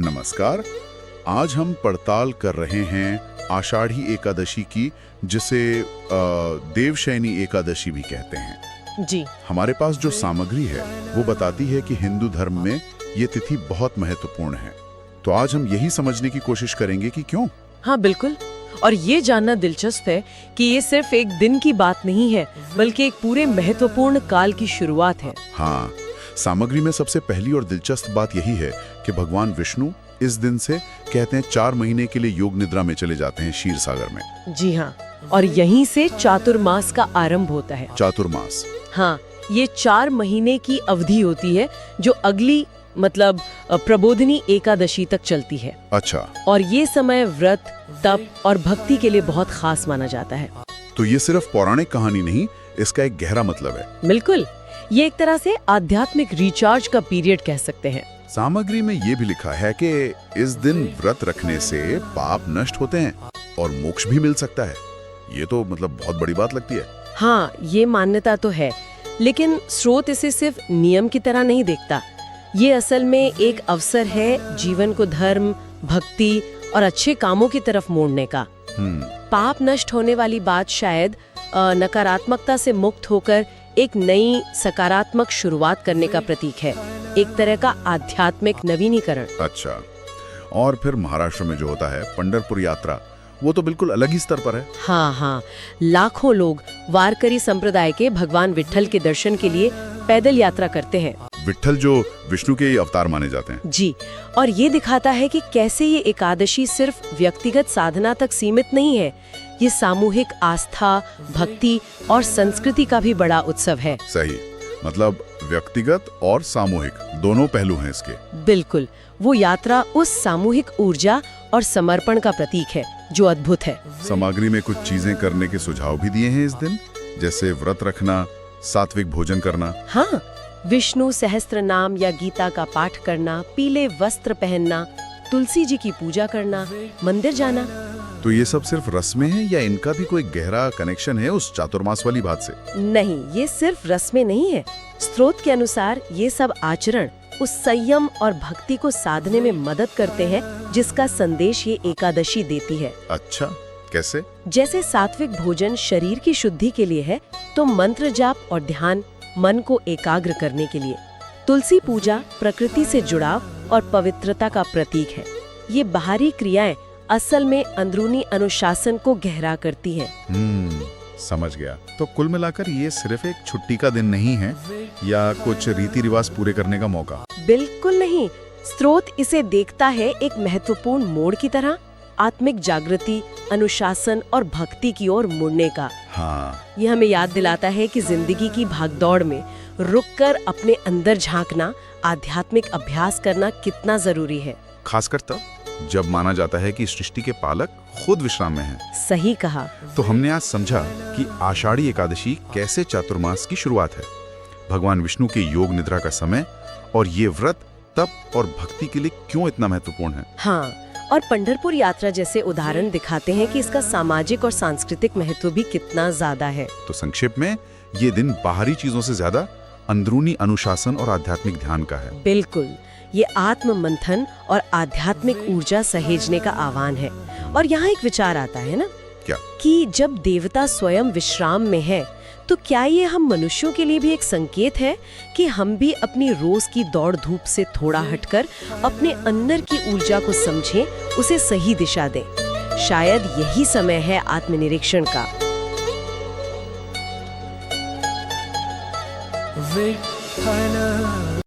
नमस्कार। आज हम पड़ताल कर रहे हैं आषाढ़ी एकादशी की, जिसे देवशयनी एकादशी भी कहते हैं। जी हमारे पास जो सामग्री है वो बताती है कि हिंदू धर्म में ये तिथि बहुत महत्वपूर्ण है। तो आज हम यही समझने की कोशिश करेंगे कि क्यों। हाँ बिल्कुल। और ये जानना दिलचस्प है कि ये सिर्फ एक दिन की बात नहीं है, बल्कि एक पूरे महत्वपूर्ण काल की शुरुआत है। हाँ, सामग्री में सबसे पहली और दिलचस्प बात यही है कि भगवान विष्णु इस दिन से कहते हैं 4 महीने के लिए योग निद्रा में चले जाते हैं क्षीर सागर में। जी हाँ, और यहीं से चातुर्मास का आरंभ होता है। चातुर्मास, हाँ, ये 4 महीने की अवधि होती है जो अगली मतलब प्रबोधिनी एकादशी तक चलती है। अच्छा। और ये समय व्रत, तप और भक्ति के लिए बहुत खास माना जाता है। तो ये सिर्फ पौराणिक कहानी नहीं, इसका एक गहरा मतलब है। बिल्कुल, ये एक तरह से आध्यात्मिक रिचार्ज का पीरियड कह सकते हैं। सामग्री में ये भी लिखा है कि इस दिन व्रत रखने से पाप नष्ट होते हैं और मोक्ष भी मिल सकता है। ये तो मतलब बहुत बड़ी बात लगती है। हाँ, ये मान्यता तो है, लेकिन स्रोत इसे सिर्फ नियम की तरह नहीं देखता। ये असल में एक अवसर है जीवन को धर्म, भक्ति और अच्छे कामों की तरफ मोड़ने का। पाप नष्ट होने वाली बात शायद नकारात्मकता से मुक्त होकर एक नई सकारात्मक शुरुआत करने का प्रतीक है, एक तरह का आध्यात्मिक नवीनीकरण। अच्छा, और फिर महाराष्ट्र में जो होता है पंढरपुर यात्रा, वो तो बिल्कुल अलग ही स्तर पर है। हाँ, लाखों लोग वारकरी संप्रदाय के भगवान विट्ठल के दर्शन के लिए पैदल यात्रा करते हैं। विट्ठल जो विष्णु के अवतार माने जाते हैं। जी, और ये दिखाता है कि कैसे ये एकादशी सिर्फ व्यक्तिगत साधना तक सीमित नहीं है, ये सामूहिक आस्था, भक्ति और संस्कृति का भी बड़ा उत्सव है। सही, मतलब व्यक्तिगत और सामूहिक दोनों पहलू हैं इसके। बिल्कुल, वो यात्रा उस सामूहिक ऊर्जा और समर्पण का प्रतीक है जो अद्भुत है। सामग्री में कुछ चीजें करने के सुझाव भी दिए हैं इस दिन, जैसे व्रत रखना, सात्विक भोजन करना। हाँ, विष्णु सहस्त्र नाम या गीता का पाठ करना, पीले वस्त्र पहनना, तुलसी जी की पूजा करना, मंदिर जाना। तो ये सब सिर्फ रस्में हैं या इनका भी कोई गहरा कनेक्शन है उस चातुर्मास वाली बात से? नहीं, ये सिर्फ रस्में नहीं है। स्रोत के अनुसार ये सब आचरण उस संयम और भक्ति को साधने में मदद करते हैं जिसका संदेश ये एकादशी देती है। अच्छा, कैसे? जैसे सात्विक भोजन शरीर की शुद्धि के लिए है, तो मंत्र जाप और ध्यान मन को एकाग्र करने के लिए। तुलसी पूजा प्रकृति से जुड़ाव और पवित्रता का प्रतीक है। ये बाहरी क्रियाएं असल में अंदरूनी अनुशासन को गहरा करती हैं। समझ गया। तो कुल मिलाकर ये सिर्फ एक छुट्टी का दिन नहीं है या कुछ रीति रिवाज पूरे करने का मौका? बिल्कुल नहीं, स्रोत इसे देखता है एक महत्वपूर्ण मोड़ की तरह, आत्मिक जागृति, अनुशासन और भक्ति की ओर मुड़ने का। हाँ, ये हमें याद दिलाता है कि जिंदगी की भागदौड़ में रुककर अपने अंदर झांकना, आध्यात्मिक अभ्यास करना कितना जरूरी है। खासकर तब जब माना जाता है कि सृष्टि के पालक खुद विश्राम में हैं। सही कहा। तो हमने आज समझा कि आषाढ़ी एकादशी कैसे चातुर्मास की शुरुआत है, भगवान विष्णु के योग निद्रा का समय, और ये व्रत, तप और भक्ति के लिए क्यों इतना महत्वपूर्ण है। हाँ, और पंढरपुर यात्रा जैसे उदाहरण दिखाते हैं कि इसका सामाजिक और सांस्कृतिक महत्व भी कितना ज्यादा है। तो संक्षेप में ये दिन बाहरी चीजों से ज्यादा अंदरूनी अनुशासन और आध्यात्मिक ध्यान का है। बिल्कुल, ये आत्म मंथन और आध्यात्मिक ऊर्जा सहेजने का आह्वान है। और यहाँ एक विचार आता है ना, क्या? कि जब देवता स्वयं विश्राम में है, तो क्या ये हम मनुष्यों के लिए भी एक संकेत है कि हम भी अपनी रोज की दौड़ धूप से थोड़ा हटकर अपने अंदर की ऊर्जा को समझें, उसे सही दिशा दें। शायद यही समय है आत्मनिरीक्षण का। विठ्ठल